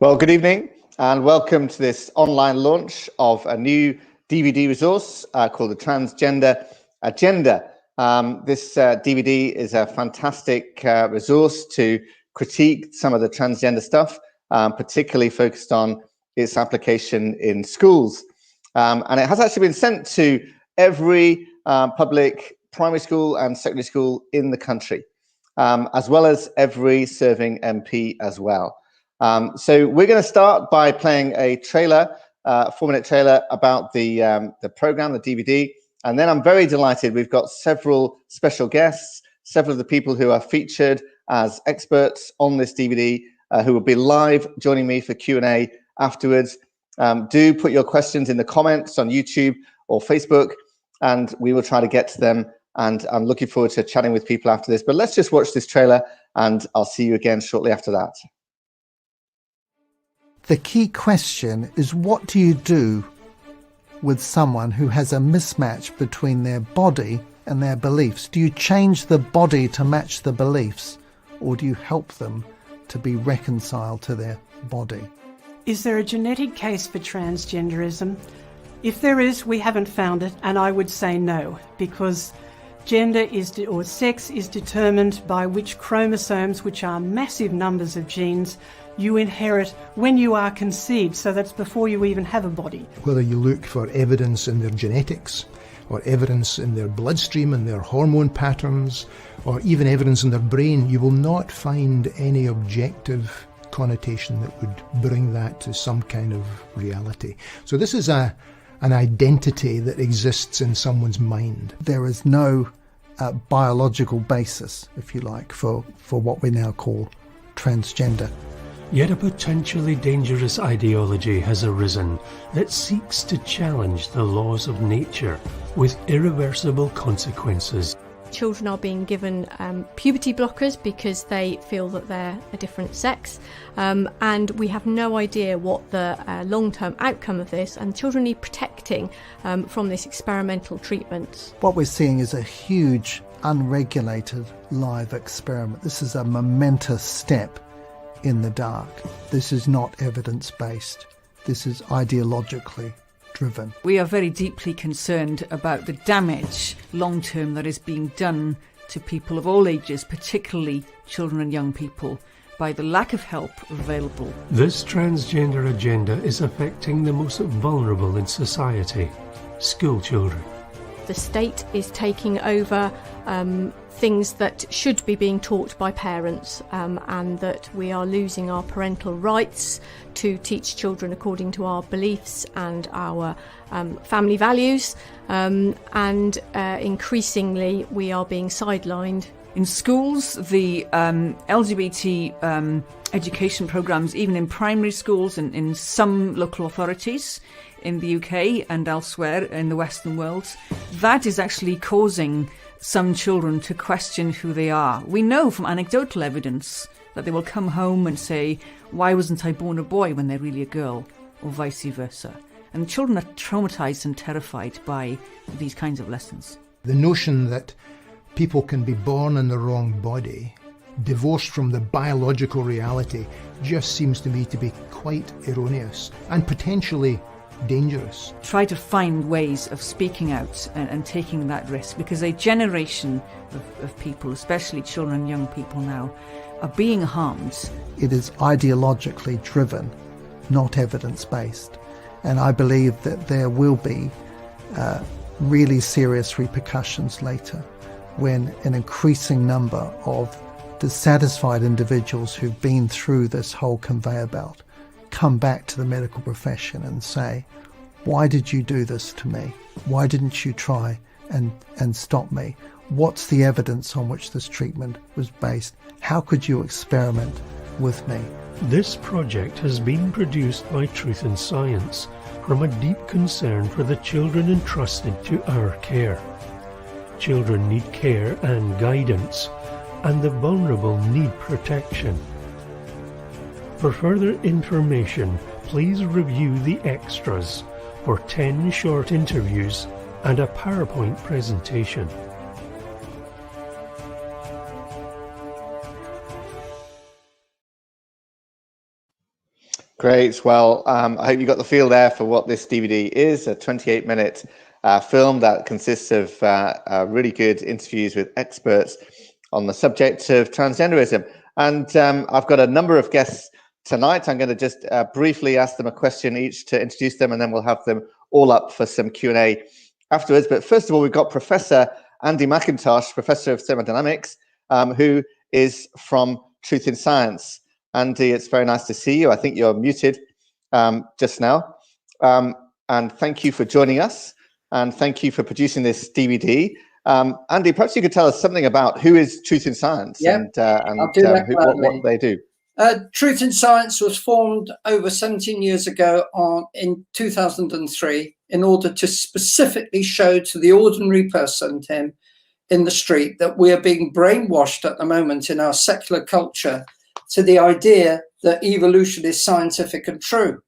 Well, good evening and welcome to this online launch of a new DVD resource called the Transgender Agenda. This DVD is a fantastic resource to critique some of the transgender stuff, particularly focused on its application in schools. And it has actually been sent to every public primary school and secondary school in the country, as well as every serving MP as well. So we're going to start by playing a trailer, a 4-minute trailer about the program, the DVD, and then I'm very delighted we've got several special guests, several of the people who are featured as experts on this DVD who will be live joining me for Q&A afterwards. Do put your questions in the comments on YouTube or Facebook, and we will try to get to them. And I'm looking forward to chatting with people after this. But let's just watch this trailer, and I'll see you again shortly after that. The key question is, what do you do with someone who has a mismatch between their body and their beliefs? Do you change the body to match the beliefs, or do you help them to be reconciled to their body? Is there a genetic case for transgenderism? If there is, we haven't found it, and I would say no, because gender or sex is determined by which chromosomes, which are massive numbers of genes, you inherit when you are conceived, so that's before you even have a body. Whether you look for evidence in their genetics, or evidence in their bloodstream and their hormone patterns, or even evidence in their brain, you will not find any objective connotation that would bring that to some kind of reality. So this is an identity that exists in someone's mind. There is no biological basis, if you like, for what we now call transgender. Yet a potentially dangerous ideology has arisen that seeks to challenge the laws of nature with irreversible consequences. Children are being given puberty blockers because they feel that they're a different sex, and we have no idea what the long-term outcome of this, and children need protecting from this experimental treatment. What we're seeing is a huge unregulated live experiment. This is a momentous step in the dark. This is not evidence-based. This is ideologically driven. We are very deeply concerned about the damage long-term that is being done to people of all ages, particularly children and young people, by the lack of help available. This transgender agenda is affecting the most vulnerable in society, school children. The state is taking over things that should be being taught by parents, and that we are losing our parental rights to teach children according to our beliefs and our family values, and increasingly we are being sidelined. In schools, the LGBT education programmes, even in primary schools and in some local authorities in the UK and elsewhere in the Western world, that is actually causing some children to question who they are. We know from anecdotal evidence that they will come home and say, why wasn't I born a boy when they're really a girl, or vice versa. And children are traumatised and terrified by these kinds of lessons. The notion that people can be born in the wrong body, divorced from the biological reality, just seems to me to be quite erroneous and potentially dangerous. Try to find ways of speaking out and taking that risk, because a generation of people, especially children and young people now, are being harmed. It is ideologically driven, not evidence-based. And I believe that there will be really serious repercussions later when an increasing number of dissatisfied individuals who've been through this whole conveyor belt come back to the medical profession and say, why did you do this to me? Why didn't you try and stop me? What's the evidence on which this treatment was based? How could you experiment with me? This project has been produced by Truth in Science from a deep concern for the children entrusted to our care. Children need care and guidance, and the vulnerable need protection. For further information, please review the extras for 10 short interviews and a PowerPoint presentation. Great. Well, I hope you got the feel there for what this DVD is, a 28-minute film that consists of really good interviews with experts on the subject of transgenderism. And I've got a number of guests tonight. I'm going to just briefly ask them a question each to introduce them, and then we'll have them all up for some Q&A afterwards. But first of all, we've got Professor Andy McIntosh, Professor of Thermodynamics, who is from Truth in Science. Andy, it's very nice to see you. I think you're muted just now. And thank you for joining us. And thank you for producing this DVD. Andy, perhaps you could tell us something about who is Truth in Science and what they do. Truth in Science was formed over 17 years ago in 2003 in order to specifically show to the ordinary person, Tim, in the street that we are being brainwashed at the moment in our secular culture to the idea that evolution is scientific and true.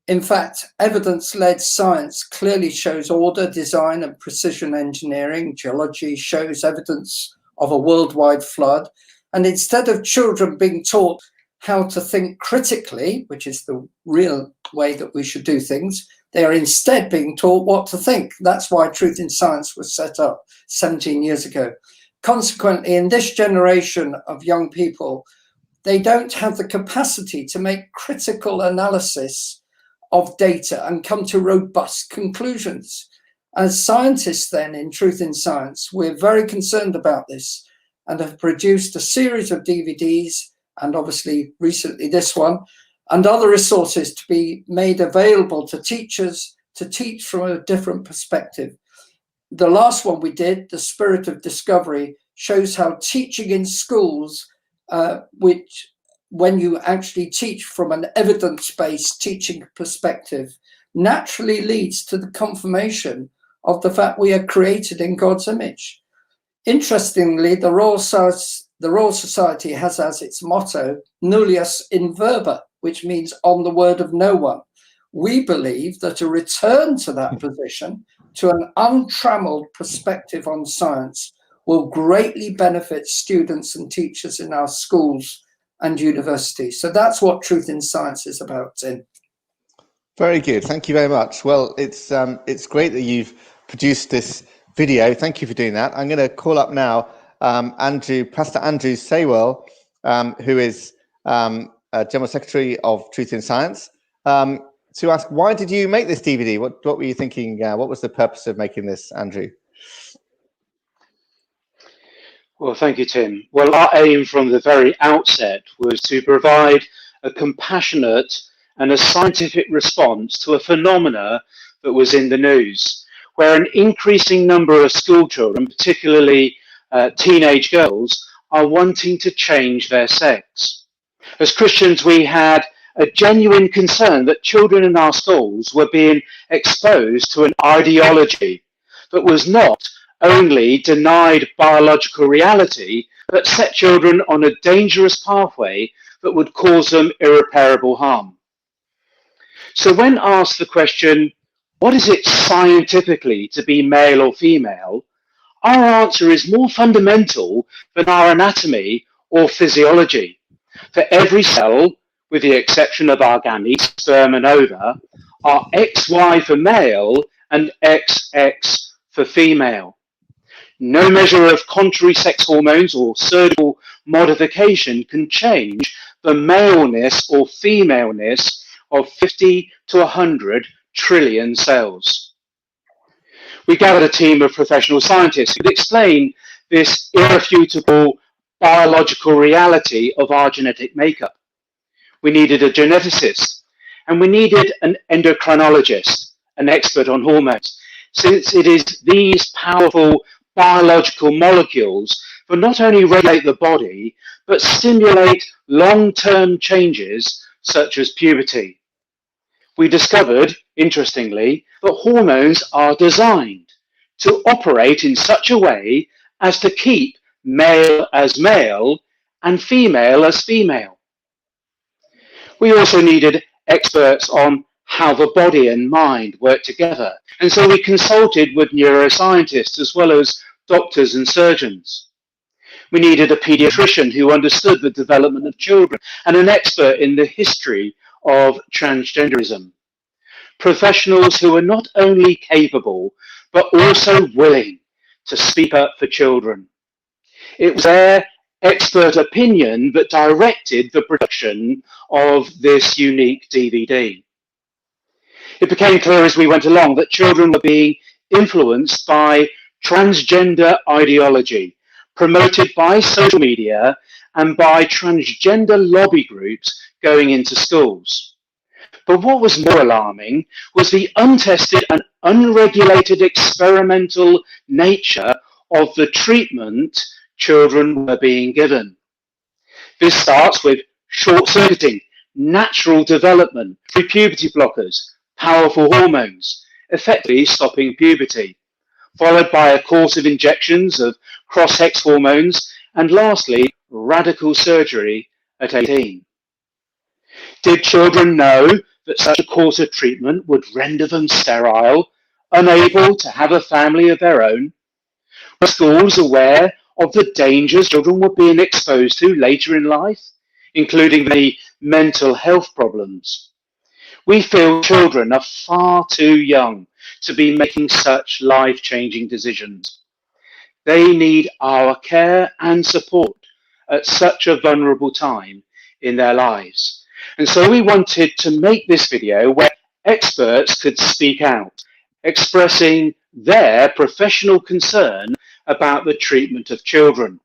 In fact, evidence-led science clearly shows order, design, and precision engineering. Geology shows evidence of a worldwide flood. And instead of children being taught how to think critically, which is the real way that we should do things, they are instead being taught what to think. That's why Truth in Science was set up 17 years ago. Consequently, in this generation of young people, they don't have the capacity to make critical analysis of data and come to robust conclusions. As scientists then in Truth in Science, we're very concerned about this and have produced a series of DVDs, and obviously recently this one, and other resources to be made available to teachers to teach from a different perspective. The last one we did, The Spirit of Discovery, shows how teaching in schools, which when you actually teach from an evidence-based teaching perspective, naturally leads to the confirmation of the fact we are created in God's image. Interestingly, the Royal Society has as its motto, nullius in verba, which means on the word of no one. We believe that a return to that position, to an untrammeled perspective on science, will greatly benefit students and teachers in our schools and universities. So that's what Truth in Science is about, Tim. Very good. Thank you very much. Well, it's great that you've produced this video. Thank you for doing that. I'm going to call up now Pastor Andrew Saywell, who is General Secretary of Truth in Science, to ask, why did you make this DVD? What were you thinking? What was the purpose of making this, Andrew? Well, thank you, Tim. Well, our aim from the very outset was to provide a compassionate and a scientific response to a phenomena that was in the news, where an increasing number of school children, particularly teenage girls, are wanting to change their sex. As Christians, we had a genuine concern that children in our schools were being exposed to an ideology that was not only denied biological reality, but set children on a dangerous pathway that would cause them irreparable harm. So when asked the question, what is it scientifically to be male or female? Our answer is more fundamental than our anatomy or physiology. For every cell, with the exception of our gametes, sperm and ova, are XY for male and XX for female. No measure of contrary sex hormones or surgical modification can change the maleness or femaleness of 50 to 100 trillion cells. We gathered a team of professional scientists who could explain this irrefutable biological reality of our genetic makeup. We needed a geneticist, and we needed an endocrinologist, an expert on hormones, since it is these powerful biological molecules that not only regulate the body, but stimulate long-term changes such as puberty. We discovered, interestingly, that hormones are designed to operate in such a way as to keep male as male and female as female. We also needed experts on how the body and mind work together. And so we consulted with neuroscientists as well as doctors and surgeons. We needed a paediatrician who understood the development of children and an expert in the history of transgenderism. Professionals who are not only capable, but also willing to speak up for children. It was their expert opinion that directed the production of this unique DVD. It became clear as we went along that children were being influenced by transgender ideology, promoted by social media and by transgender lobby groups going into schools. But what was more alarming was the untested and unregulated experimental nature of the treatment children were being given. This starts with short-circuiting, natural development, pre-puberty blockers, powerful hormones, effectively stopping puberty, followed by a course of injections of cross-sex hormones, and lastly, radical surgery at 18. Did children know that such a course of treatment would render them sterile, unable to have a family of their own? Were schools aware of the dangers children were being exposed to later in life, including the mental health problems? We feel children are far too young to be making such life-changing decisions. They need our care and support at such a vulnerable time in their lives. And so we wanted to make this video where experts could speak out, expressing their professional concern about the treatment of children.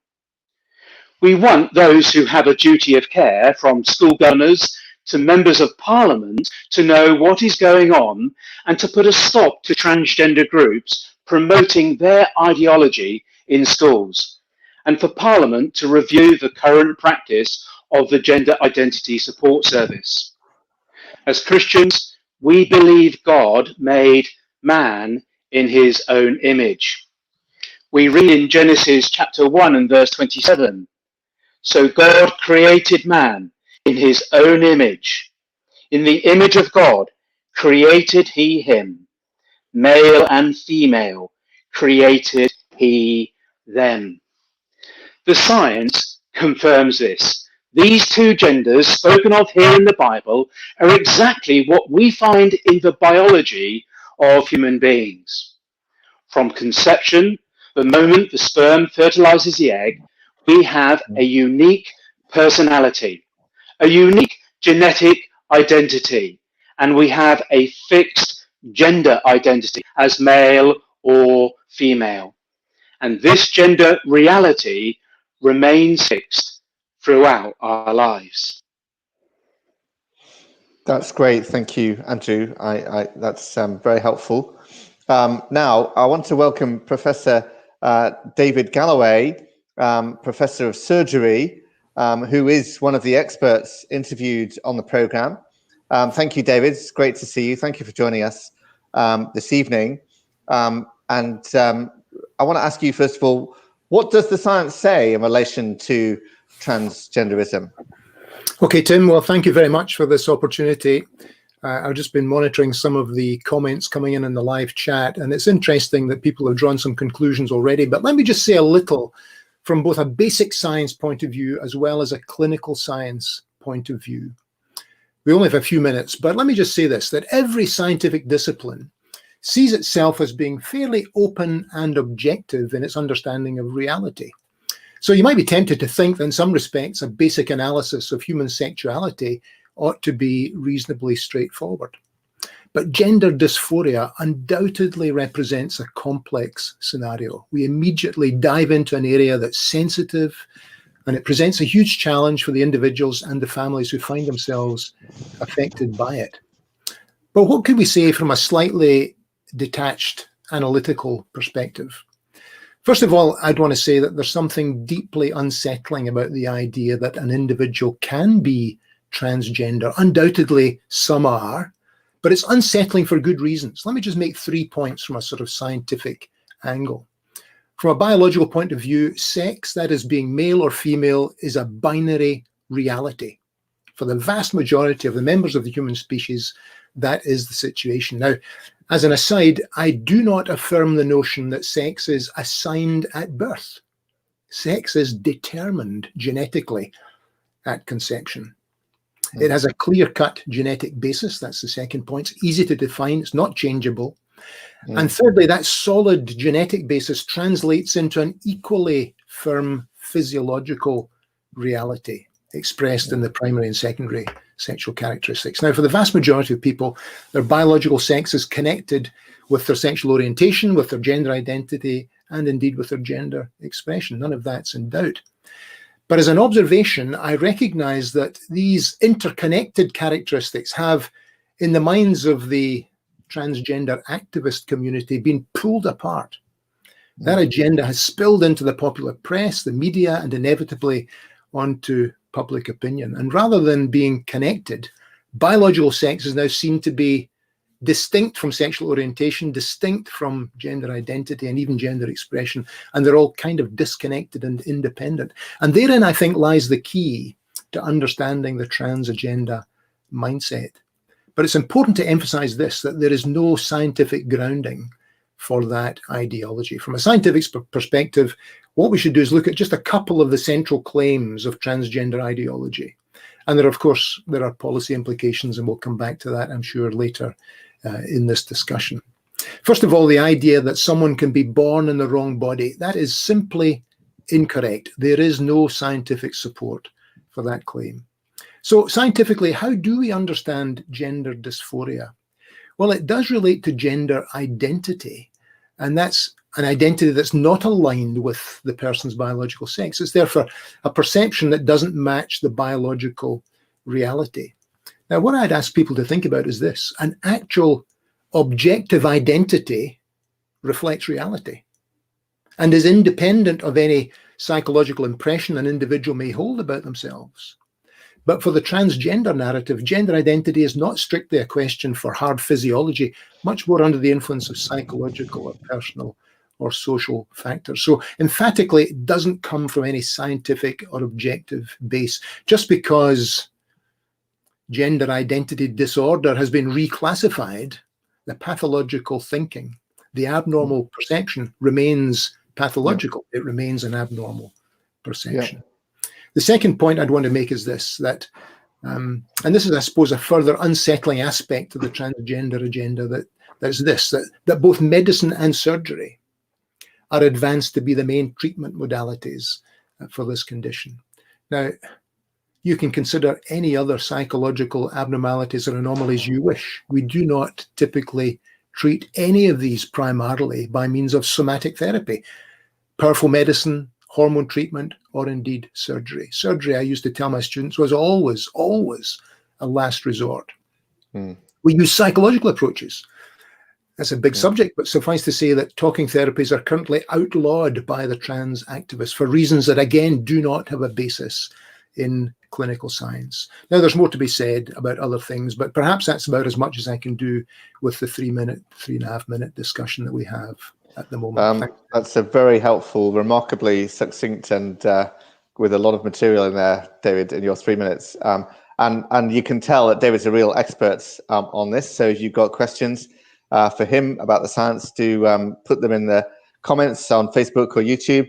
We want those who have a duty of care, from school governors to members of parliament, to know what is going on and to put a stop to transgender groups promoting their ideology in schools, and for parliament to review the current practice of the Gender Identity Support Service. As Christians, we believe God made man in his own image. We read in Genesis chapter 1 and verse 27, "So God created man in his own image. In the image of God created he him. Male and female created he them." The science confirms this. These two genders spoken of here in the Bible are exactly what we find in the biology of human beings. From conception, the moment the sperm fertilizes the egg, we have a unique personality, a unique genetic identity, and we have a fixed gender identity as male or female. And this gender reality remains fixed throughout our lives. That's great. Thank you, Andrew. That's very helpful. Now, I want to welcome Professor David Galloway, Professor of Surgery, who is one of the experts interviewed on the programme. Thank you, David. It's great to see you. Thank you for joining us this evening. I want to ask you, first of all, what does the science say in relation to transgenderism? Okay, Tim, well, thank you very much for this opportunity. I've just been monitoring some of the comments coming in the live chat, and it's interesting that people have drawn some conclusions already. But let me just say a little from both a basic science point of view as well as a clinical science point of view. We only have a few minutes, but let me just say this, that every scientific discipline sees itself as being fairly open and objective in its understanding of reality. So you might be tempted to think that in some respects a basic analysis of human sexuality ought to be reasonably straightforward. But gender dysphoria undoubtedly represents a complex scenario. We immediately dive into an area that's sensitive, and it presents a huge challenge for the individuals and the families who find themselves affected by it. But what could we say from a slightly detached analytical perspective? First of all, I'd want to say that there's something deeply unsettling about the idea that an individual can be transgender. Undoubtedly, some are, but it's unsettling for good reasons. Let me just make 3 points from a sort of scientific angle. From a biological point of view, sex, that is being male or female, is a binary reality. For the vast majority of the members of the human species, that is the situation. Now, as an aside, I do not affirm the notion that sex is assigned at birth. Sex is determined genetically at conception. It has a clear-cut genetic basis. That's the second point. It's easy to define. It's not changeable. And thirdly, that solid genetic basis translates into an equally firm physiological reality expressed in the primary and secondary sexual characteristics. Now, for the vast majority of people, their biological sex is connected with their sexual orientation, with their gender identity, and indeed with their gender expression. None of that's in doubt. But as an observation, I recognize that these interconnected characteristics have, in the minds of the transgender activist community, been pulled apart. That agenda has spilled into the popular press, the media, and inevitably onto public opinion. And rather than being connected, biological sex is now seen to be distinct from sexual orientation, distinct from gender identity, and even gender expression. And they're all kind of disconnected and independent. And therein, I think, lies the key to understanding the trans agenda mindset. But it's important to emphasize this, that there is no scientific grounding for that ideology. From a scientific perspective, what we should do is look at just a couple of the central claims of transgender ideology. And there are policy implications, and we'll come back to that, I'm sure, later in this discussion. First of all, the idea that someone can be born in the wrong body, that is simply incorrect. There is no scientific support for that claim. So scientifically, how do we understand gender dysphoria? Well, it does relate to gender identity, and that's an identity that's not aligned with the person's biological sex. It's therefore a perception that doesn't match the biological reality. Now, what I'd ask people to think about is this: an actual objective identity reflects reality and is independent of any psychological impression an individual may hold about themselves. But for the transgender narrative, gender identity is not strictly a question for hard physiology, much more under the influence of psychological or personal or social factors. So emphatically, it doesn't come from any scientific or objective base. Just because gender identity disorder has been reclassified, the pathological thinking, the abnormal perception remains pathological. It remains an abnormal perception. The second point I'd want to make is this, that, and this is, I suppose, a further unsettling aspect of the transgender agenda, that both medicine and surgery are advanced to be the main treatment modalities for this condition. Now, you can consider any other psychological abnormalities or anomalies you wish. We do not typically treat any of these primarily by means of somatic therapy, powerful medicine, hormone treatment, or indeed surgery. Surgery, I used to tell my students, was always a last resort. We use psychological approaches. That's a big subject, but suffice to say that talking therapies are currently outlawed by the trans activists for reasons that, again, do not have a basis in clinical science. Now, there's more to be said about other things, but perhaps that's about as much as I can do with the 3.5 minute discussion that we have at the moment. That's a very helpful, remarkably succinct, and with a lot of material in there, David, in your 3 minutes. And you can tell that David's a real expert on this. So if you've got questions for him about the science, do put them in the comments on Facebook or YouTube.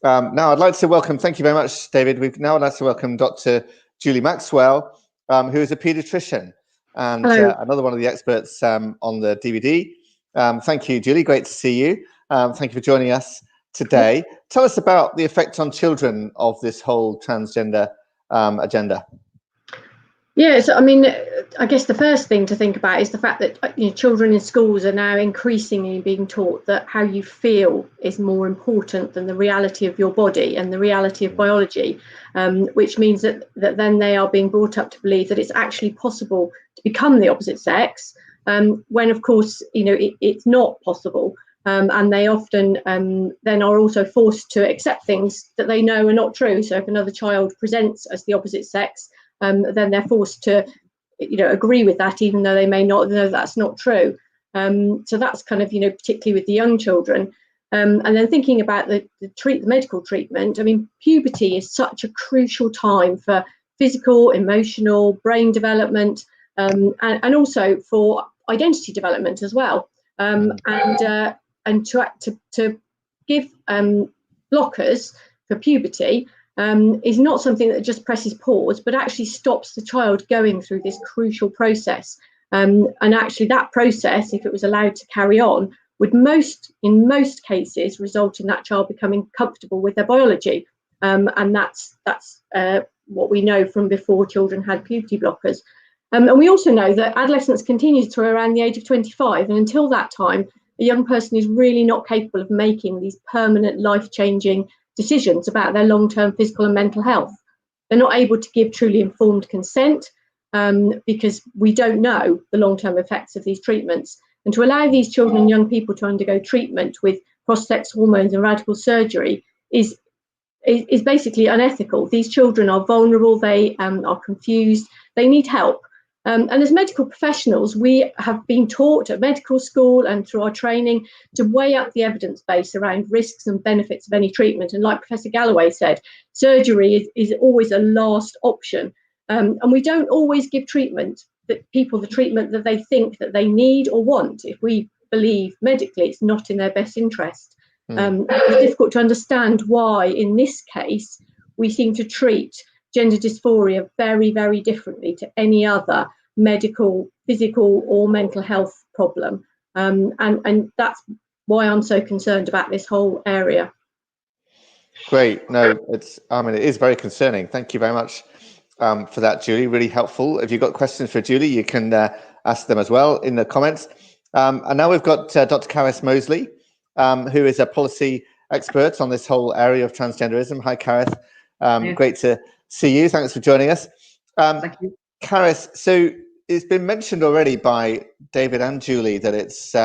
Now I'd like to welcome, thank you very much, David. I'd like to welcome Dr. Julie Maxwell, who is a paediatrician and another one of the experts on the DVD. Thank you, Julie. Great to see you. Thank you for joining us today. Tell us about the effect on children of this whole transgender agenda. Yes, I mean, I guess the first thing to think about is the fact that children in schools are now increasingly being taught that how you feel is more important than the reality of your body and the reality of biology, which means that then they are being brought up to believe that it's actually possible to become the opposite sex, when of course it's not possible, and they often then are also forced to accept things that they know are not true. So if another child presents as the opposite sex, then they're forced to agree with that, even though they may not know that's not true. So that's kind of particularly with the young children. And then thinking about the medical treatment, I mean, puberty is such a crucial time for physical, emotional, brain development, and also for identity development as well. And to give blockers for puberty is not something that just presses pause, but actually stops the child going through this crucial process. And actually that process, if it was allowed to carry on, would in most cases result in that child becoming comfortable with their biology. And that's what we know from before children had puberty blockers. And we also know that adolescence continues to around the age of 25. And until that time, a young person is really not capable of making these permanent life-changing decisions about their long-term physical and mental health. They're not able to give truly informed consent because we don't know the long-term effects of these treatments. And to allow these children and young people to undergo treatment with cross-sex hormones and radical surgery is basically unethical. These children are vulnerable, they are confused, they need help. And as medical professionals, we have been taught at medical school and through our training to weigh up the evidence base around risks and benefits of any treatment. And like Professor Galloway said, surgery is always a last option. And we don't always give people the treatment that they think that they need or want if we believe medically it's not in their best interest. It's difficult to understand why, in this case, we seem to treat gender dysphoria very, very differently to any other medical, physical or mental health problem. And that's why I'm so concerned about this whole area. Great. No, it is very concerning. Thank you very much for that, Julie. Really helpful. If you've got questions for Julie, you can ask them as well in the comments. And now we've got Dr. Carys Moseley, who is a policy expert on this whole area of transgenderism. Hi, Carys. Great to see you. Thanks for joining us. Thank you. Carys, so it's been mentioned already by David and Julie that it's,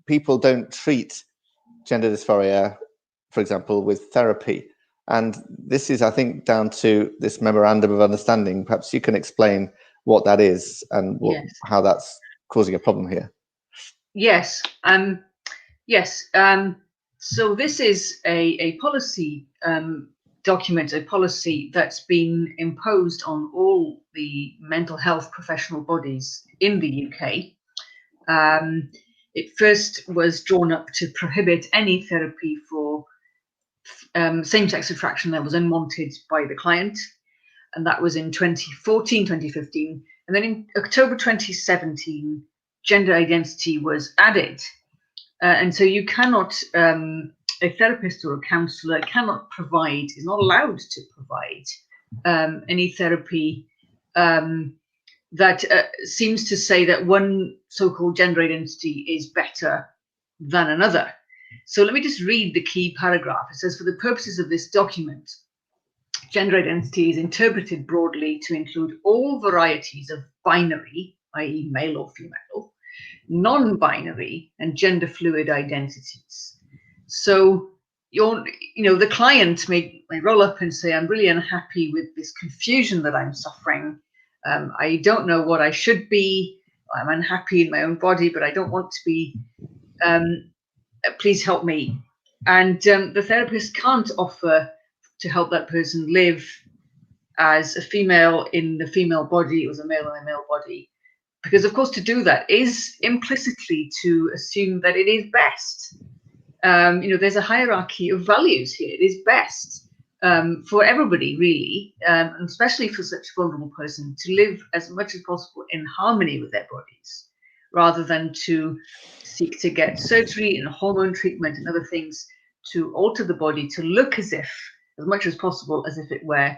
people don't treat gender dysphoria, for example, with therapy. And this is, I think, down to this memorandum of understanding. Perhaps you can explain what that is and how that's causing a problem here. Yes. So this is a policy document, a policy that's been imposed on all the mental health professional bodies in the UK. It first was drawn up to prohibit any therapy for same-sex attraction that was unwanted by the client, and that was in 2014, 2015, and then in October 2017, gender identity was added, and so you cannot, a therapist or a counsellor is not allowed to provide any therapy that seems to say that one so-called gender identity is better than another. So let me just read the key paragraph. It says, for the purposes of this document, gender identity is interpreted broadly to include all varieties of binary, i.e. male or female, non-binary and gender fluid identities. So the client may roll up and say, I'm really unhappy with this confusion that I'm suffering. I don't know what I should be. I'm unhappy in my own body, but I don't want to be. Please help me. And the therapist can't offer to help that person live as a female in the female body or as a male in a male body. Because, of course, to do that is implicitly to assume that it is best. There's a hierarchy of values here. It is best for everybody, really, and especially for such a vulnerable person, to live as much as possible in harmony with their bodies, rather than to seek to get surgery and hormone treatment and other things to alter the body to look as much as possible, as if it were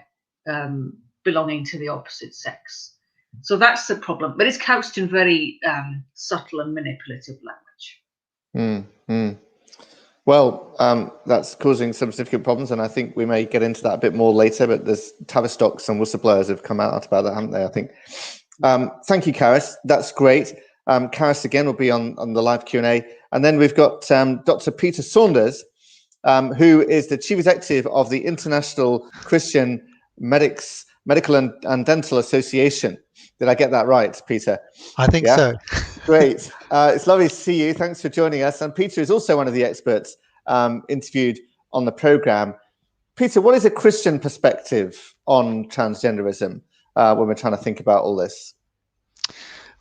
belonging to the opposite sex. So that's the problem, but it's couched in very subtle and manipulative language. Well, that's causing some significant problems, and I think we may get into that a bit more later, but there's Tavistocks and whistleblowers have come out about that, haven't they, I think. Thank you, Carys. That's great. Carys, again, will be on the live Q&A. And then we've got Dr. Peter Saunders, who is the Chief Executive of the International Christian Medical and Dental Association. Did I get that right, Peter? I think so. Great. It's lovely to see you. Thanks for joining us. And Peter is also one of the experts interviewed on the programme. Peter, what is a Christian perspective on transgenderism when we're trying to think about all this?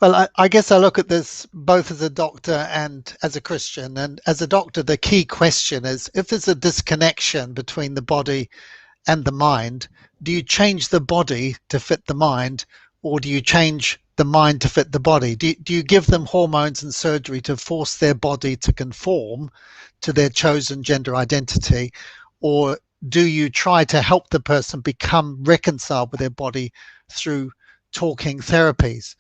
Well, I guess I look at this both as a doctor and as a Christian. And as a doctor, the key question is, if there's a disconnection between the body and the mind, do you change the body to fit the mind, or do you change the mind to fit the body? Do you give them hormones and surgery to force their body to conform to their chosen gender identity, or do you try to help the person become reconciled with their body through talking therapies?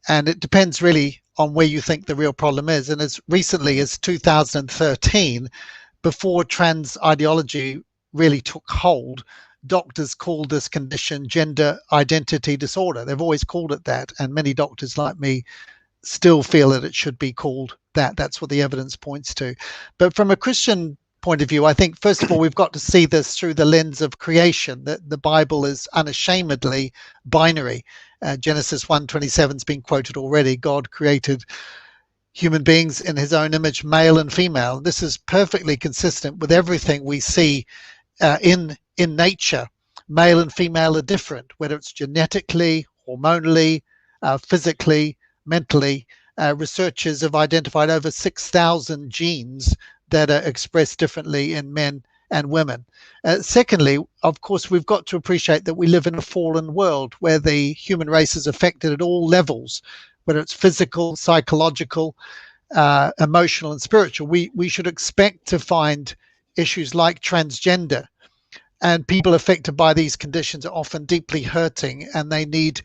And it depends really on where you think the real problem is. And as recently as 2013, before trans ideology really took hold, doctors called this condition gender identity disorder. They've always called it that, and many doctors like me still feel that it should be called that. That's what the evidence points to. But from a Christian point of view, I think first of all we've got to see this through the lens of creation, that the Bible is unashamedly binary. Genesis 1:27 has been quoted already. God created human beings in his own image, male and female. This is perfectly consistent with everything we see in nature. Male and female are different, whether it's genetically, hormonally, physically, mentally. Researchers have identified over 6,000 genes that are expressed differently in men and women. Secondly, of course, we've got to appreciate that we live in a fallen world where the human race is affected at all levels, whether it's physical, psychological, emotional and spiritual. We should expect to find issues like transgender, and people affected by these conditions are often deeply hurting, and they need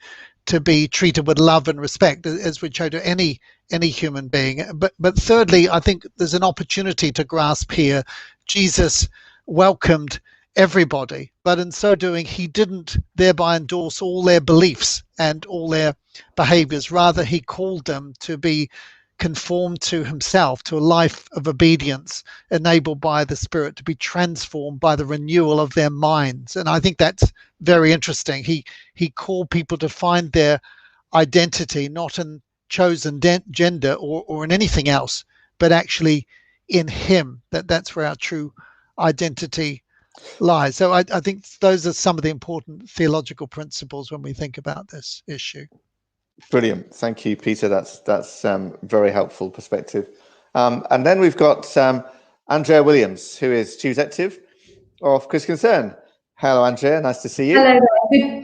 to be treated with love and respect, as we show to any human being. But thirdly, I think there's an opportunity to grasp here. Jesus welcomed everybody, but in so doing, he didn't thereby endorse all their beliefs and all their behaviors. Rather, he called them to be conformed to himself, to a life of obedience enabled by the Spirit, to be transformed by the renewal of their minds. And I think that's very interesting. He called people to find their identity not in chosen gender or in anything else, but actually in him. That's where our true identity lies. So I think those are some of the important theological principles when we think about this issue. Brilliant. Thank you, Peter. That's very helpful perspective. And then we've got Andrea Williams, who is Chief Executive of Christian Concern. Hello, Andrea. Nice to see you. Hello.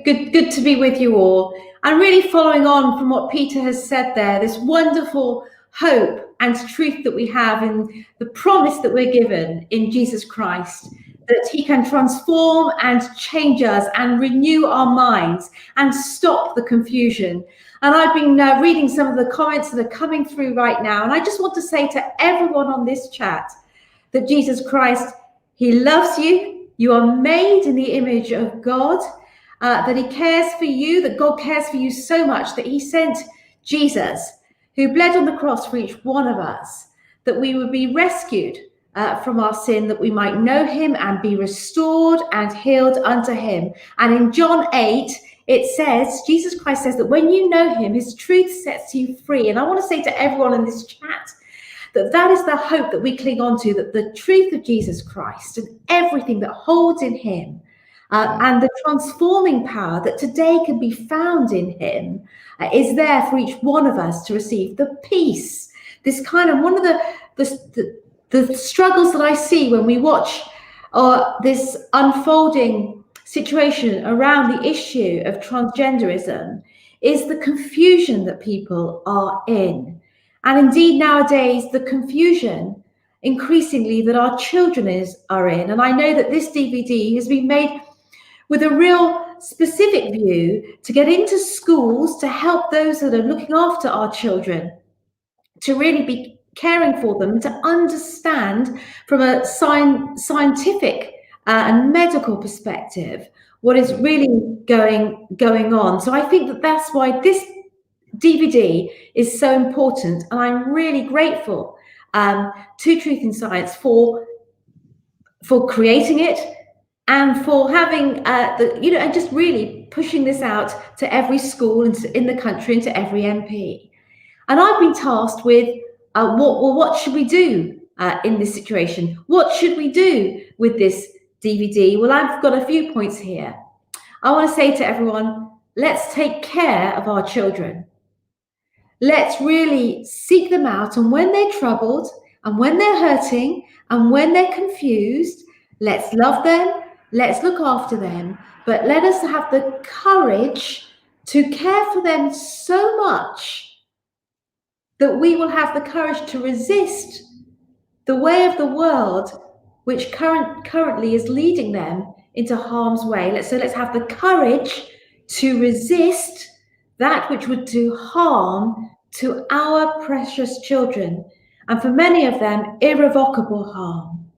Good to be with you all. And really following on from what Peter has said there, this wonderful hope and truth that we have in the promise that we're given in Jesus Christ, that he can transform and change us and renew our minds and stop the confusion. And I've been reading some of the comments that are coming through right now. And I just want to say to everyone on this chat that Jesus Christ, he loves you. You are made in the image of God, that he cares for you, that God cares for you so much that he sent Jesus, who bled on the cross for each one of us, that we would be rescued from our sin, that we might know him and be restored and healed unto him. And in John 8, it says, Jesus Christ says that when you know him, his truth sets you free. And I want to say to everyone in this chat that is the hope that we cling on to, that the truth of Jesus Christ and everything that holds in him and the transforming power that today can be found in him is there for each one of us to receive. The peace, this kind of one of the struggles that I see when we watch this unfolding situation around the issue of transgenderism is the confusion that people are in. And indeed, nowadays, the confusion increasingly that our children are in. And I know that this DVD has been made with a real specific view to get into schools to help those that are looking after our children to really be caring for them, to understand from a scientific and medical perspective what is really going on. So I think that's why this DVD is so important, and I'm really grateful to Truth in Science for creating it and for having and just really pushing this out to every school in the country and to every MP. And I've been tasked with what should we do in this situation? What should we do with this DVD? Well, I've got a few points here. I want to say to everyone, let's take care of our children. Let's really seek them out, and when they're troubled and when they're hurting and when they're confused, let's love them, let's look after them, but let us have the courage to care for them so much that we will have the courage to resist the way of the world which currently is leading them into harm's way. So let's have the courage to resist that which would do harm to our precious children, and for many of them, irrevocable harm.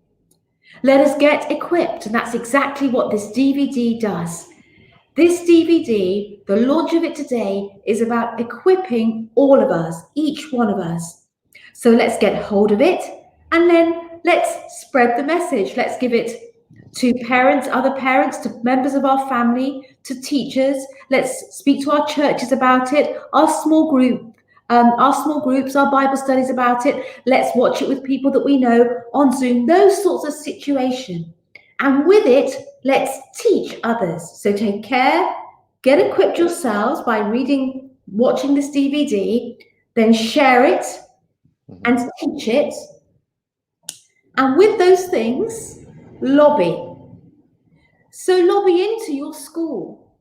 Let us get equipped, and that's exactly what this DVD does. This DVD, the launch of it today, is about equipping all of us, each one of us. So let's get hold of it, and then let's spread the message. Let's give it to parents, other parents, to members of our family, to teachers. Let's speak to our churches about it, our small groups, our Bible studies about it. Let's watch it with people that we know on Zoom, those sorts of situations. And with it, let's teach others. So take care, get equipped yourselves by watching this DVD, then share it and teach it. And with those things, lobby. So lobby into your school.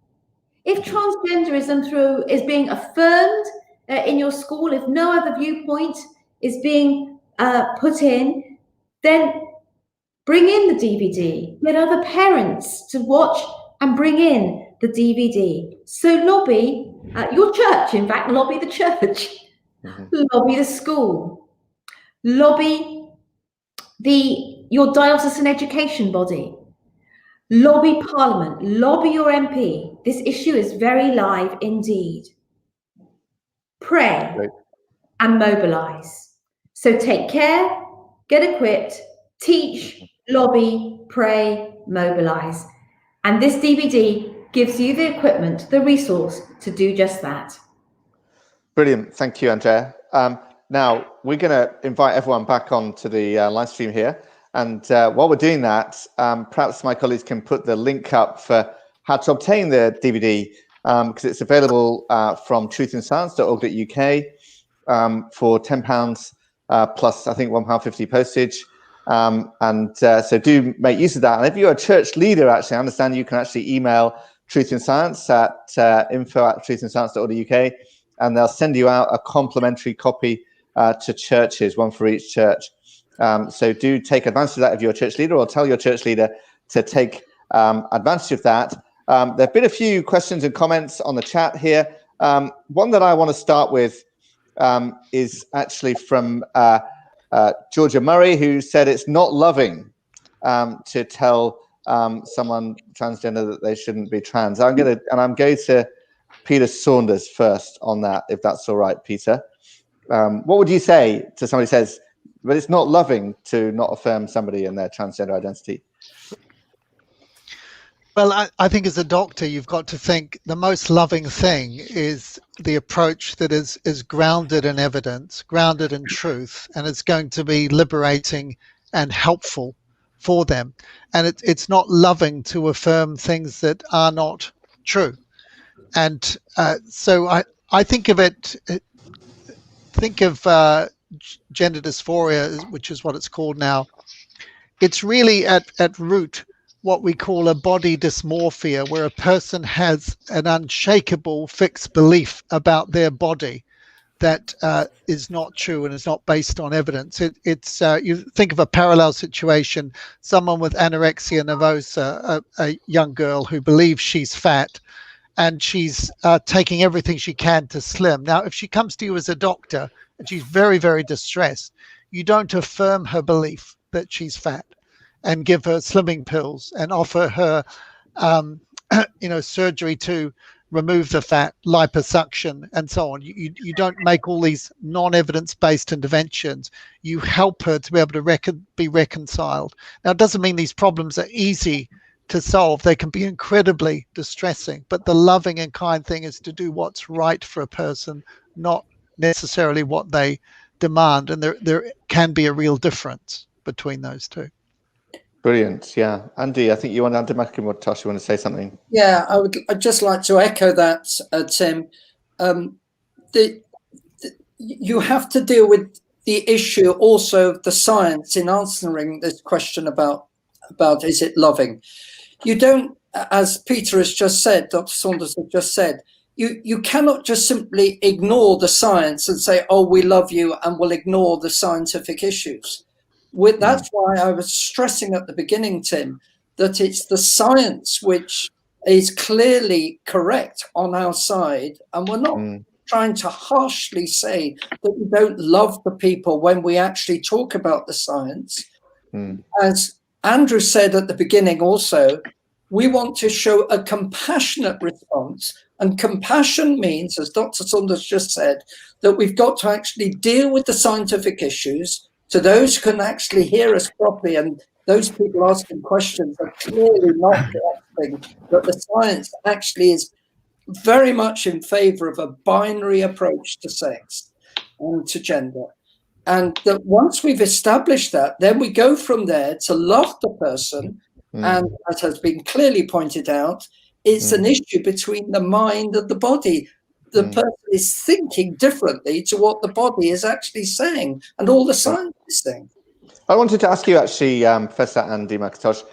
If transgenderism is being affirmed in your school, if no other viewpoint is being put in, then bring in the DVD. Get other parents to watch and bring in the DVD. So lobby your church, in fact, lobby the church, lobby the school, lobby your diocesan education body, lobby Parliament, lobby your MP. This issue is very live indeed. Pray and mobilise. So take care, get equipped, teach, lobby, pray, mobilise. And this DVD gives you the equipment, the resource to do just that. Brilliant. Thank you, Andrea. Now, we're going to invite everyone back onto the live stream here. And while we're doing that, perhaps my colleagues can put the link up for how to obtain the DVD, because it's available from truthandscience.org.uk for £10 plus, I think, £1.50 postage. So do make use of that. And if you're a church leader, actually, I understand you can actually email Truth in Science at info@truthandscience.org.uk, and they'll send you out a complimentary copy to churches, one for each church. So do take advantage of that if you're a church leader, or tell your church leader to take advantage of that. There have been a few questions and comments on the chat here. One that I want to start with is actually from Georgia Murray, who said it's not loving to tell someone transgender that they shouldn't be trans. I'm going to Peter Saunders first on that, if that's all right, Peter. What would you say to somebody who says, but it's not loving to not affirm somebody in their transgender identity? Well, I think as a doctor, you've got to think the most loving thing is the approach that is grounded in evidence, grounded in truth, and it's going to be liberating and helpful for them. And it's not loving to affirm things that are not true. And so I think of it, gender dysphoria, which is what it's called now. It's really at root what we call a body dysmorphia, where a person has an unshakable fixed belief about their body that is not true and is not based on evidence. It's you think of a parallel situation, someone with anorexia nervosa, a young girl who believes she's fat, and she's taking everything she can to slim. Now, if she comes to you as a doctor and she's very, very distressed, you don't affirm her belief that she's fat and give her slimming pills and offer her, surgery to remove the fat, liposuction, and so on. You don't make all these non-evidence-based interventions. You help her to be able to be reconciled. Now, it doesn't mean these problems are easy to solve. They can be incredibly distressing, but the loving and kind thing is to do what's right for a person, not necessarily what they demand. And there can be a real difference between those two. Brilliant. Yeah. Andy, I think you want to, McIntosh, you want to say something? Yeah, I'd just like to echo that, Tim. you have to deal with the issue also of the science in answering this question about is it loving. You don't, as Peter has just said, Dr. Saunders has just said, you cannot just simply ignore the science and say, oh, we love you, and we'll ignore the scientific issues. That's why I was stressing at the beginning, Tim, that it's the science which is clearly correct on our side, and we're not trying to harshly say that we don't love the people when we actually talk about the science. As Andrew said at the beginning also, we want to show a compassionate response, and compassion means, as Dr. Saunders just said, that we've got to actually deal with the scientific issues. To those who can actually hear us properly, and those people asking questions are clearly not grasping that the science actually is very much in favour of a binary approach to sex and to gender. And that once we've established that, then we go from there to love the person. And as has been clearly pointed out, it's an issue between the mind and the body. The person is thinking differently to what the body is actually saying, and all the science is saying. I wanted to ask you actually, Professor Andy McIntosh,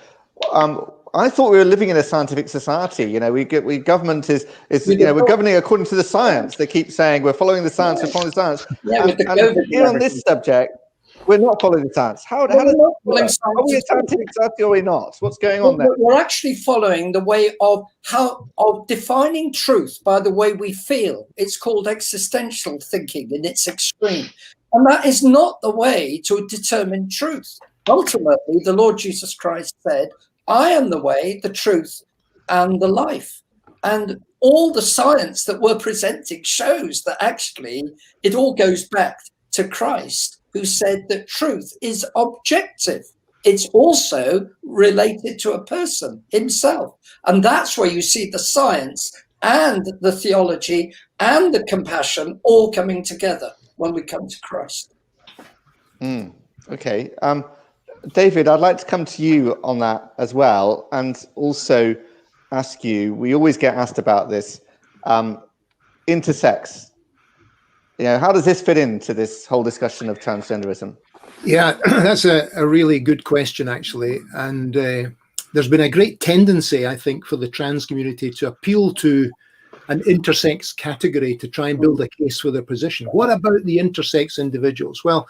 I thought we were living in a scientific society. You know, government is we're governing according to the science. They keep saying we're following the science, we're following the science. And here on this subject, we're not following the science. How does that work? Are we a scientific society or are we not? What's going on there? We're actually following the way of defining truth by the way we feel. It's called existential thinking in its extreme. And that is not the way to determine truth. Ultimately, the Lord Jesus Christ said, I am the way, the truth, and the life. And all the science that we're presenting shows that actually it all goes back to Christ, who said that truth is objective. It's also related to a person himself. And that's where you see the science and the theology and the compassion all coming together when we come to Christ. Okay. David, I'd like to come to you on that as well, and also ask you, we always get asked about this, intersex. You know, how does this fit into this whole discussion of transgenderism? Yeah, that's a really good question, actually. And there's been a great tendency, I think, for the trans community to appeal to an intersex category to try and build a case for their position. What about the intersex individuals? Well,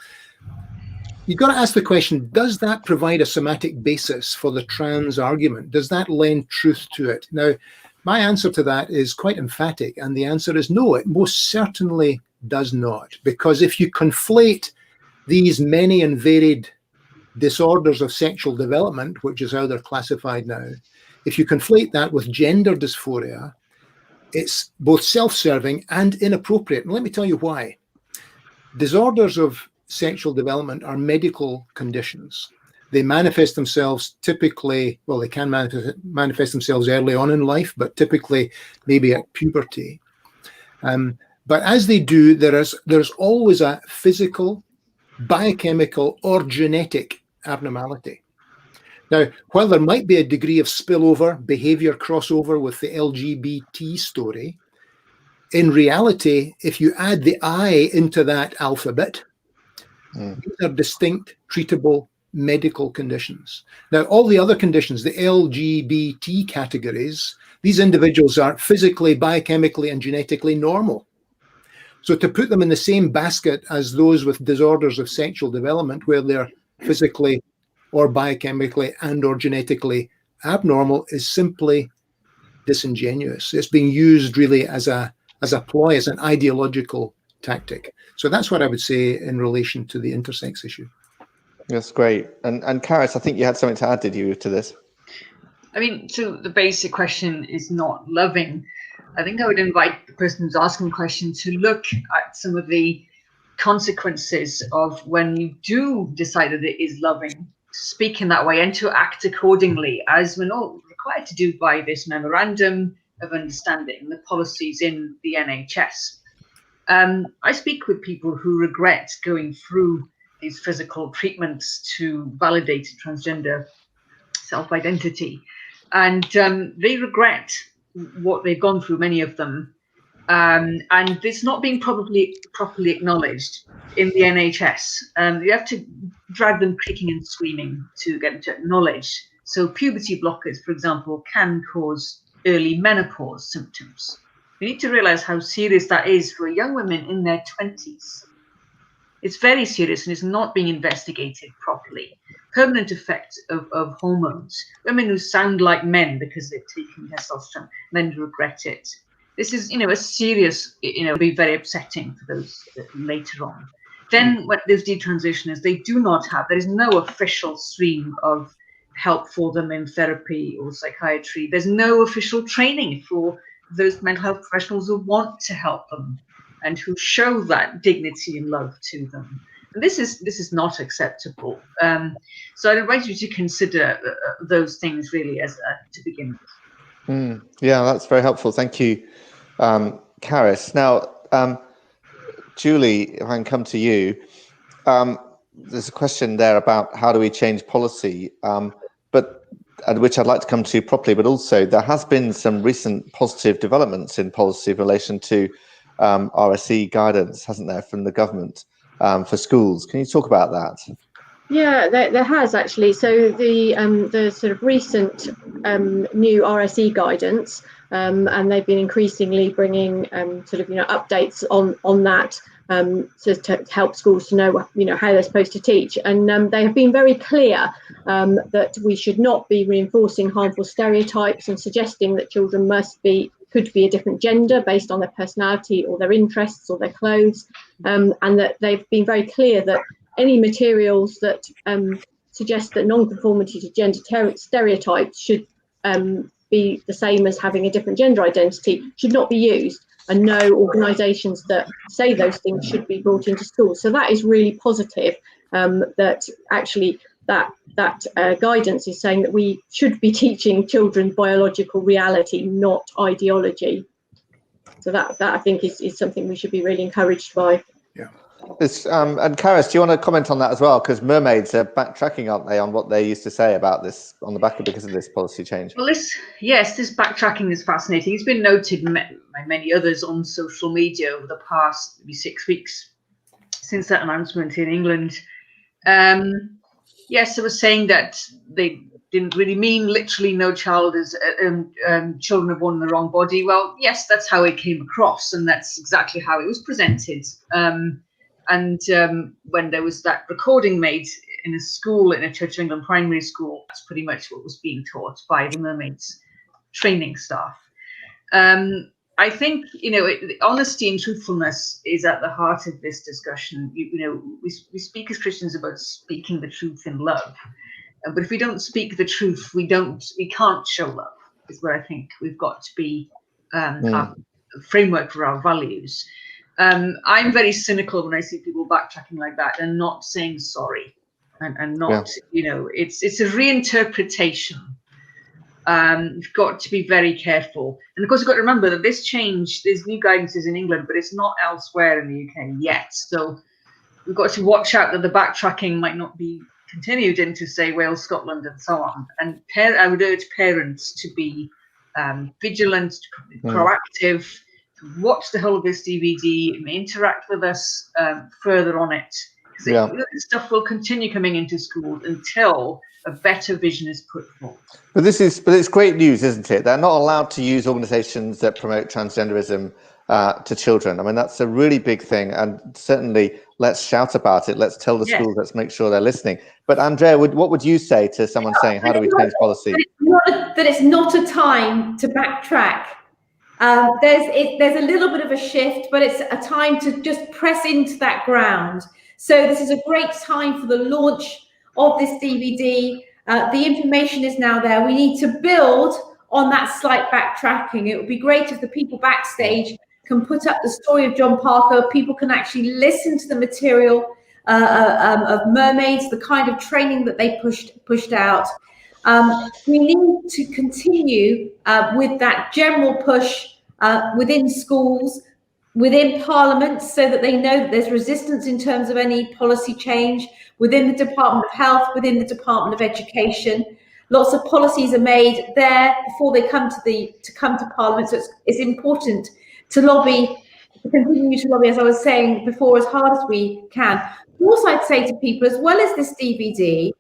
you've got to ask the question, does that provide a semantic basis for the trans argument? Does that lend truth to it? Now, my answer to that is quite emphatic, and the answer is no, it most certainly does not. Because if you conflate these many and varied disorders of sexual development, which is how they're classified now, if you conflate that with gender dysphoria, it's both self-serving and inappropriate. And let me tell you why. Disorders of sexual development are medical conditions. They manifest themselves typically, well, they can manifest themselves early on in life, but typically maybe at puberty. But as they do, there's always a physical, biochemical, or genetic abnormality. Now, while there might be a degree of spillover, behavior crossover with the LGBT story, in reality, if you add the I into that alphabet, these are distinct, treatable medical conditions. Now, all the other conditions, the LGBT categories, these individuals are physically, biochemically, and genetically normal. So to put them in the same basket as those with disorders of sexual development, where they're physically or biochemically and or genetically abnormal, is simply disingenuous. It's being used really as a ploy, as an ideological tactic. So that's what I would say in relation to the intersex issue. That's great. And Carys, I think you had something to add, did you, to this? I mean, so the basic question is not loving. I think I would invite the person who's asking the question to look at some of the consequences of when you do decide that it is loving, to speak in that way and to act accordingly, as we're not required to do by this memorandum of understanding, the policies in the NHS. I speak with people who regret going through these physical treatments to validate transgender self-identity, and they regret what they've gone through, many of them, and it's not being properly acknowledged in the NHS. You have to drag them kicking and screaming to get them to acknowledge. So puberty blockers, for example, can cause early menopause symptoms. We need to realise how serious that is for young women in their 20s. It's very serious and it's not being investigated properly. Permanent effect of hormones. Women who sound like men because they've taken testosterone, then regret it. This is, a serious, be very upsetting for those later on. Then what those detransitioners, there is no official stream of help for them in therapy or psychiatry. There's no official training for those mental health professionals who want to help them and who show that dignity and love to them. And this is not acceptable. So I'd invite you to consider those things really as to begin with. Yeah, that's very helpful. Thank you, Carys. Now, Julie, if I can come to you, there's a question there about how do we change policy, which I'd like to come to properly, but also there has been some recent positive developments in policy in relation to RSE guidance, hasn't there, from the government for schools. Can you talk about that? Yeah, there has actually. So the sort of recent new RSE guidance, and they've been increasingly bringing updates on that to help schools to know how they're supposed to teach. And they have been very clear that we should not be reinforcing harmful stereotypes and suggesting that children could be a different gender based on their personality or their interests or their clothes, and that they've been very clear that any materials that suggest that non-conformity to gender stereotypes should be the same as having a different gender identity should not be used, and no organisations that say those things should be brought into schools. So that is really positive, that actually that guidance is saying that we should be teaching children biological reality, not ideology. So that I think is something we should be really encouraged by. Yeah. And Carys, do you want to comment on that as well? Because mermaids are backtracking, aren't they, on what they used to say about this because of this policy change? Well, this backtracking is fascinating. It's been noted by many others on social media over the past maybe 6 weeks since that announcement in England. Yes, they were saying that they didn't really mean literally no child is children are born in the wrong body. Well, yes, that's how it came across, and that's exactly how it was presented. And when there was that recording made in a school, in a Church of England primary school, that's pretty much what was being taught by the mermaids training staff. I think, honesty and truthfulness is at the heart of this discussion. We speak as Christians about speaking the truth in love, but if we don't speak the truth, we can't show love. Is where I think we've got to be our framework for our values. I'm very cynical when I see people backtracking like that and not saying sorry, and not, it's a reinterpretation. You've got to be very careful. And of course, you've got to remember that this change, there's new guidances in England, but it's not elsewhere in the UK yet. So we've got to watch out that the backtracking might not be continued into, say, Wales, Scotland, and so on. And I would urge parents to be vigilant, proactive, to watch the whole of this DVD, and interact with us further on it. Because this stuff will continue coming into schools until a better vision is put forward. But it's great news, isn't it? They're not allowed to use organisations that promote transgenderism to children. I mean, that's a really big thing, and certainly let's shout about it. Let's tell the schools. Let's make sure they're listening. But Andrea, what would you say to someone saying, "How do we change policy?" That it's not a time to backtrack. There's a little bit of a shift, but it's a time to just press into that ground. So this is a great time for the launch of this DVD. The information is now there. We need to build on that slight backtracking. It would be great if the people backstage can put up the story of John Parker. People can actually listen to the material of mermaids, the kind of training that they pushed out. We need to continue with that general push within schools, within Parliament, so that they know that there's resistance in terms of any policy change, within the Department of Health, within the Department of Education. Lots of policies are made there before they come to Parliament, so it's important to continue to lobby, as I was saying before, as hard as we can. Also, I'd say to people, as well as this DVD,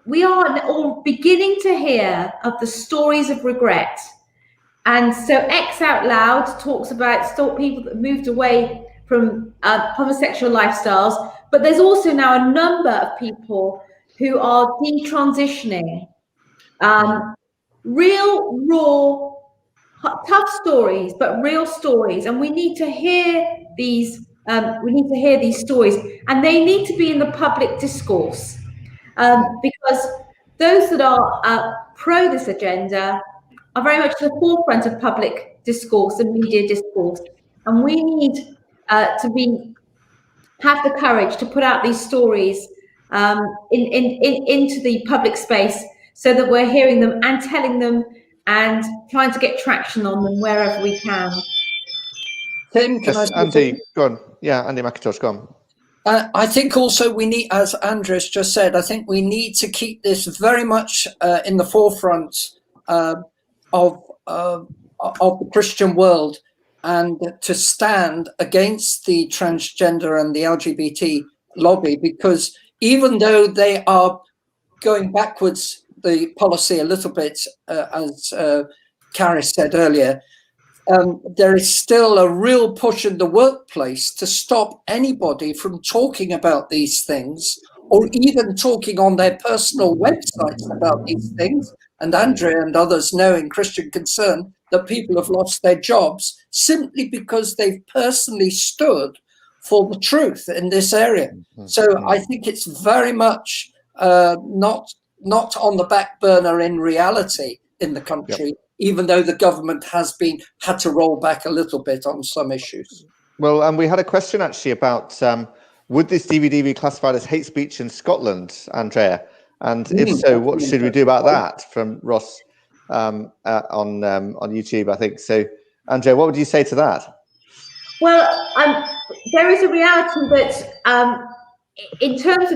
we are all beginning to hear of the stories of regret. And so X Out Loud talks about people that moved away from homosexual lifestyles, but there's also now a number of people who are detransitioning. Real, raw, tough stories, but real stories. And we need to hear these stories, and they need to be in the public discourse, because those that are pro this agenda are very much at the forefront of public discourse and media discourse, and we need to have the courage to put out these stories into the public space, so that we're hearing them and telling them and trying to get traction on them wherever we can. Tim, yes, Andy, go on. Yeah, Andy McIntosh, go on. I think also we need, as Andrea's just said, I think we need to keep this very much in the forefront of the Christian world, and to stand against the transgender and the LGBT lobby, because even though they are going backwards the policy a little bit, as Carys said earlier, there is still a real push in the workplace to stop anybody from talking about these things, or even talking on their personal websites about these things. And Andrea and others know in Christian Concern that people have lost their jobs simply because they've personally stood for the truth in this area. So I think it's very much not on the back burner in reality in the country, even though the government had to roll back a little bit on some issues. Well, and we had a question actually about would this DVD be classified as hate speech in Scotland, Andrea? And if so, what should we do about that? From Ross on YouTube, I think. So, Andrea, what would you say to that? Well, there is a reality that in terms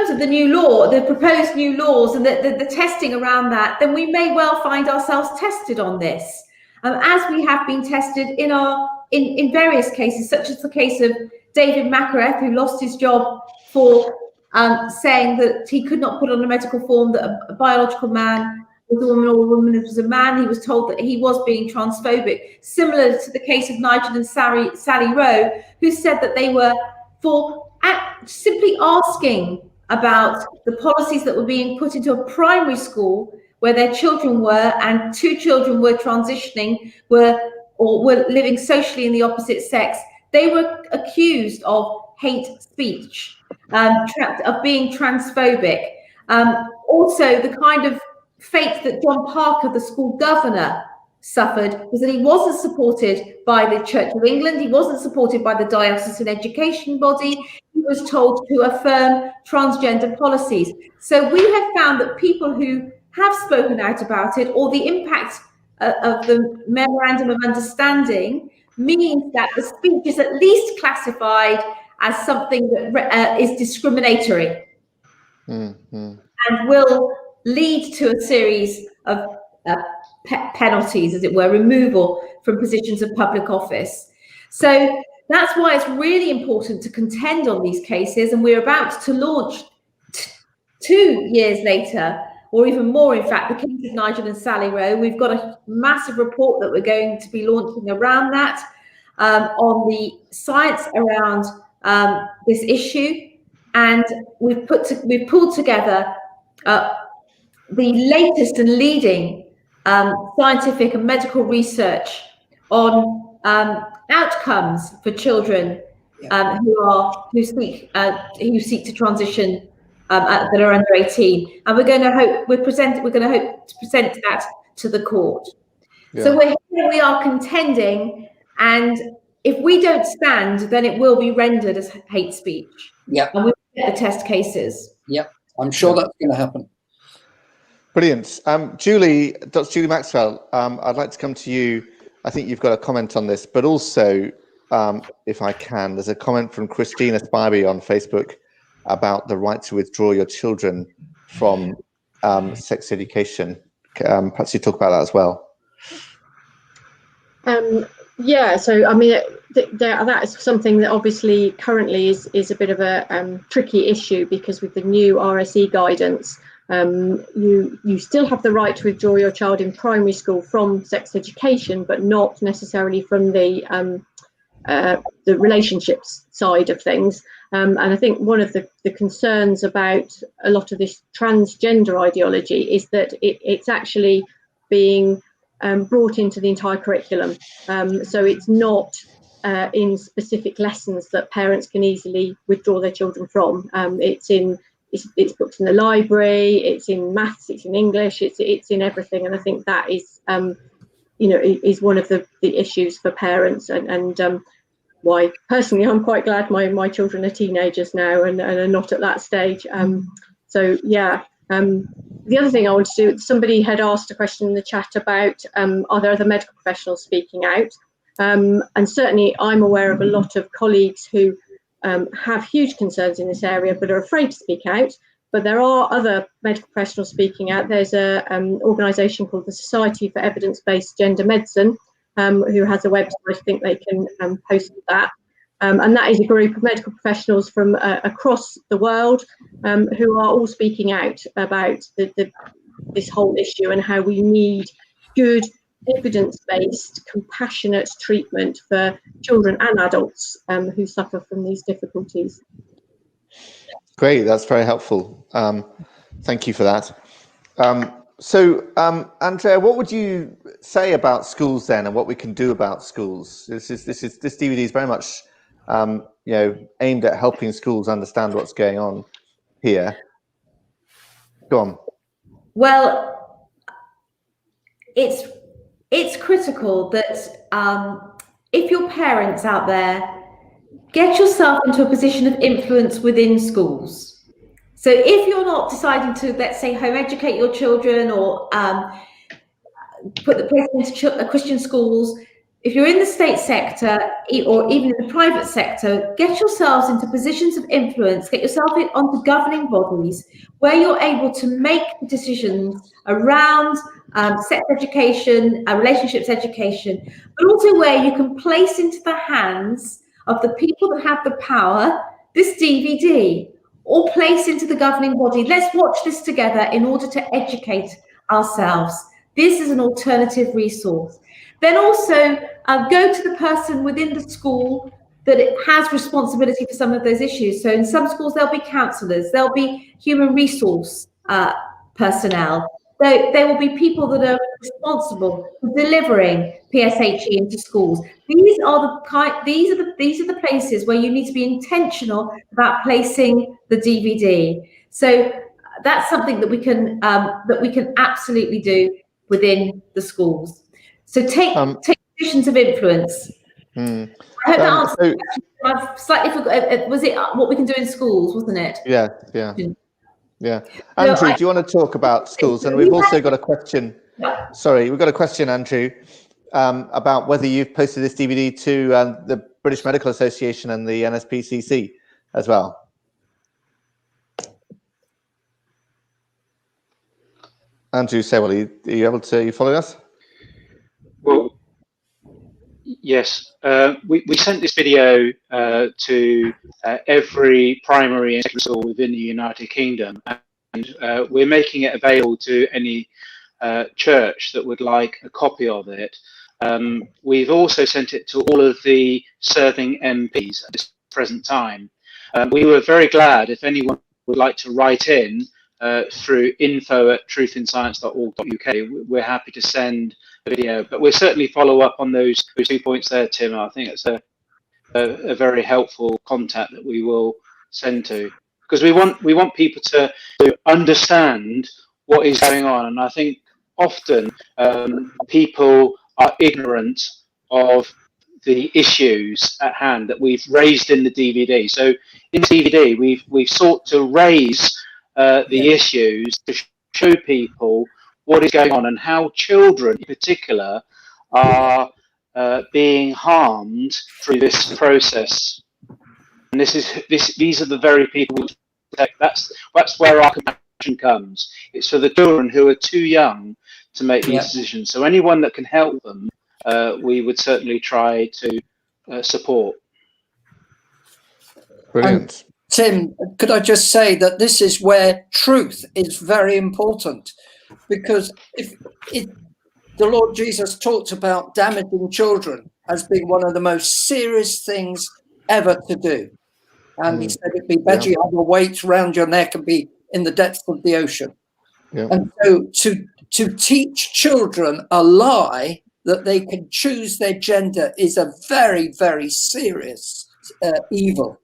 of the new law, the proposed new laws and the testing around that, then we may well find ourselves tested on this, as we have been tested in various cases, such as the case of David Makareth, who lost his job for saying that he could not put on a medical form that a biological man was a woman or a woman was a man. He was told that he was being transphobic, similar to the case of Nigel and Sally Rowe, who said that they were simply asking about the policies that were being put into a primary school where their children were, and 2 children were transitioning, were living socially in the opposite sex. They were accused of hate speech, of being transphobic. Also, the kind of fate that John Parker, the school governor, suffered was that he wasn't supported by the Church of England. He wasn't supported by the diocesan education body. He was told to affirm transgender policies. So we have found that people who have spoken out about it, or the impact of the memorandum of understanding, means that the speech is at least classified as something that is discriminatory and will lead to a series of penalties, as it were, removal from positions of public office. So that's why it's really important to contend on these cases, and we're about to launch 2 years later, or even more, in fact, the case of Nigel and Sally Rowe. We've got a massive report that we're going to be launching around that, on the science around this issue, and we've pulled together the latest and leading scientific and medical research on outcomes for children who seek to transition that are under 18, and we're going to hope to present that to the court. So we are contending, and if we don't stand, then it will be rendered as hate speech. And we'll get the test cases. I'm sure that's going to happen. Brilliant. Julie, Dr. Julie Maxwell, I'd like to come to you. I think you've got a comment on this, but also, if I can, there's a comment from Christina Spivey on Facebook about the right to withdraw your children from sex education. Perhaps you talk about that as well. Yeah, so I mean, that is something that obviously currently is a bit of a tricky issue, because with the new RSE guidance, you still have the right to withdraw your child in primary school from sex education, but not necessarily from the relationships side of things. And I think one of the concerns about a lot of this transgender ideology is that it's actually being brought into the entire curriculum. So it's not in specific lessons that parents can easily withdraw their children from. It's books in the library, it's in maths, it's in English, it's in everything. And I think that is, is one of the issues for parents, and why personally I'm quite glad my children are teenagers now and are not at that stage. So yeah. The other thing I want to do, somebody had asked a question in the chat about are there other medical professionals speaking out? And certainly I'm aware of a lot of colleagues who have huge concerns in this area but are afraid to speak out. But there are other medical professionals speaking out. There's an organisation called the Society for Evidence-Based Gender Medicine, who has a website. I think they can post that. And that is a group of medical professionals from across the world who are all speaking out about this whole issue and how we need good, evidence-based, compassionate treatment for children and adults who suffer from these difficulties. Great, that's very helpful. Thank you for that. So, Andrea, what would you say about schools then, and what we can do about schools? This DVD is very much aimed at helping schools understand what's going on here. Go on. Well, it's critical that if you're parents out there, get yourself into a position of influence within schools. So if you're not deciding to, let's say, home educate your children or put the place into Christian schools, if you're in the state sector or even in the private sector, get yourselves into positions of influence, get yourself onto governing bodies where you're able to make decisions around sex education, relationships education, but also where you can place into the hands of the people that have the power this DVD, or place into the governing body. Let's watch this together in order to educate ourselves. This is an alternative resource. Then also go to the person within the school that it has responsibility for some of those issues. So in some schools, there'll be counsellors, there'll be human resource personnel. There will be people that are responsible for delivering PSHE into schools. These are the places where you need to be intentional about placing the DVD. So that's something that we can absolutely do within the schools. So take positions of influence. I hope that answers the question. I've slightly forgot. Was it what we can do in schools, wasn't it? Yeah. Andrew, do you want to talk about schools? And we've also got a question. Sorry, we've got a question, Andrew, about whether you've posted this DVD to the British Medical Association and the NSPCC as well. Andrew Saywell, are you able to follow us? Well, yes. We sent this video to every primary and secondary school within the United Kingdom, and we're making it available to any church that would like a copy of it. We've also sent it to all of the serving MPs at this present time. We were very glad if anyone would like to write in through info@truthinscience.org.uk. We're happy to send the video, but we'll certainly follow up on those 2 points there, Tim. I think it's a very helpful contact that we will send to, because we want people to understand what is going on. And I think often people are ignorant of the issues at hand that we've raised in the DVD. So in the DVD, we've sought to raise the issues to show people what is going on and how children in particular are being harmed through this process. And these are the very people we protect. That's where our compassion comes. It's for the children who are too young to make these decisions. So anyone that can help them we would certainly try to support. Brilliant. Tim, could I just say that this is where truth is very important, because if the Lord Jesus talked about damaging children as being one of the most serious things ever to do. And he said it'd be better you have a weight around your neck and be in the depths of the ocean. Yeah. And so to teach children a lie that they can choose their gender is a very, very serious evil.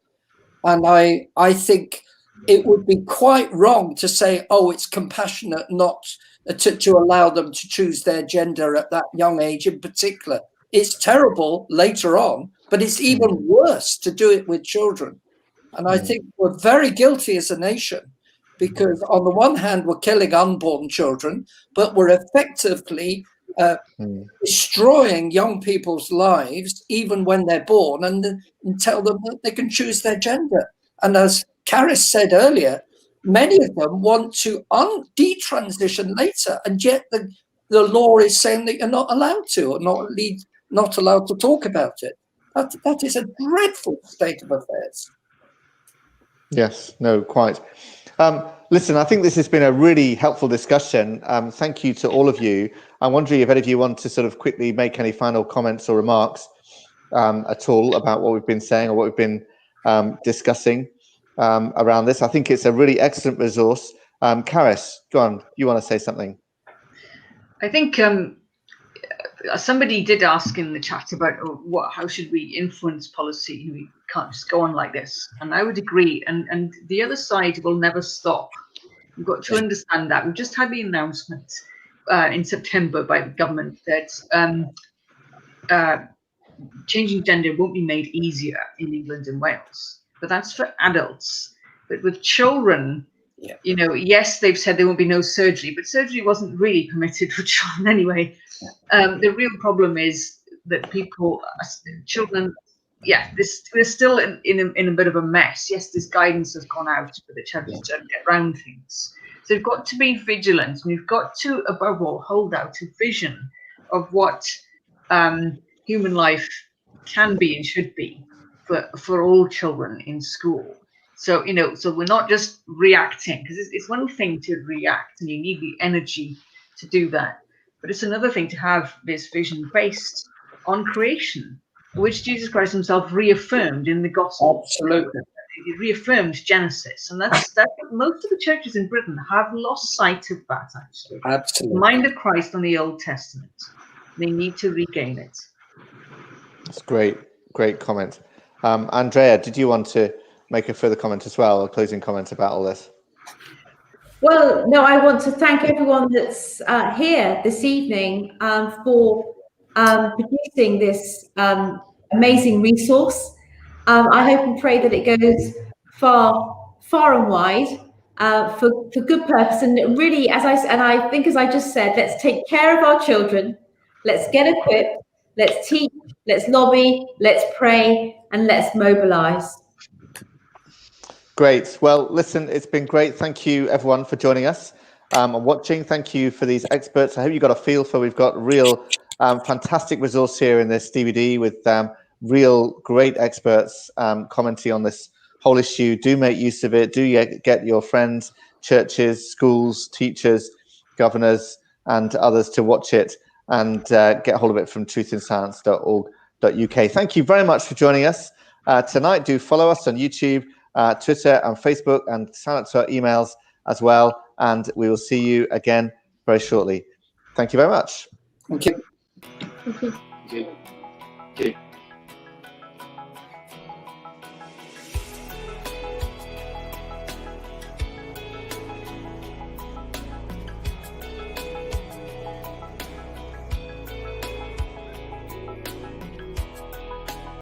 And I think it would be quite wrong to say, oh, it's compassionate not to allow them to choose their gender at that young age in particular. It's terrible later on, but it's even worse to do it with children. And I think we're very guilty as a nation, because on the one hand, we're killing unborn children, but we're effectively destroying young people's lives, even when they're born, and tell them that they can choose their gender. And as Carys said earlier, many of them want to detransition later, and yet the law is saying that you're not allowed to, or not allowed to talk about it. That is a dreadful state of affairs. Yes, no, quite. Listen, I think this has been a really helpful discussion. Thank you to all of you. I'm wondering if any of you want to sort of quickly make any final comments or remarks at all about what we've been saying or what we've been discussing around this. I think it's a really excellent resource. Carys, go on. You want to say something? I think somebody did ask in the chat about how should we influence policy. We can't just go on like this. And I would agree. And the other side will never stop. We've got to understand that. We've just had the announcement in September by the government that changing gender won't be made easier in England and Wales. But that's for adults. But with children, you know, yes, they've said there won't be no surgery, but surgery wasn't really permitted for children anyway. The real problem is that children, they're still in a bit of a mess. Yes, this guidance has gone out, but the churches don't get around things. So we've got to be vigilant. We've got to, above all, hold out a vision of what human life can be and should be for all children in school. So, you know, so we're not just reacting, because it's one thing to react and you need the energy to do that. But it's another thing to have this vision based on creation, which Jesus Christ himself reaffirmed in the gospel. Absolutely. He reaffirmed Genesis. And that's most of the churches in Britain have lost sight of that, actually. Absolutely. The mind of Christ on the Old Testament. They need to regain it. That's great. Great comment. Andrea, did you want to make a further comment as well, a closing comment about all this? Well, no, I want to thank everyone that's here this evening for producing this amazing resource. I hope and pray that it goes far and wide for good purpose. And really, as I just said, let's take care of our children. Let's get equipped. Let's teach. Let's lobby. Let's pray, and let's mobilise. Great. Well, listen, it's been great. Thank you, everyone, for joining us and watching. Thank you for these experts. I hope you got a feel for we've got real fantastic resource here in this DVD with real great experts commenting on this whole issue. Do make use of it. Do get your friends, churches, schools, teachers, governors, and others to watch it and get hold of it from truthinscience.org.uk. Thank you very much for joining us tonight. Do follow us on YouTube, Twitter and Facebook, and sign up to our emails as well. And we will see you again very shortly. Thank you very much. Thank you. Thank you. Thank you.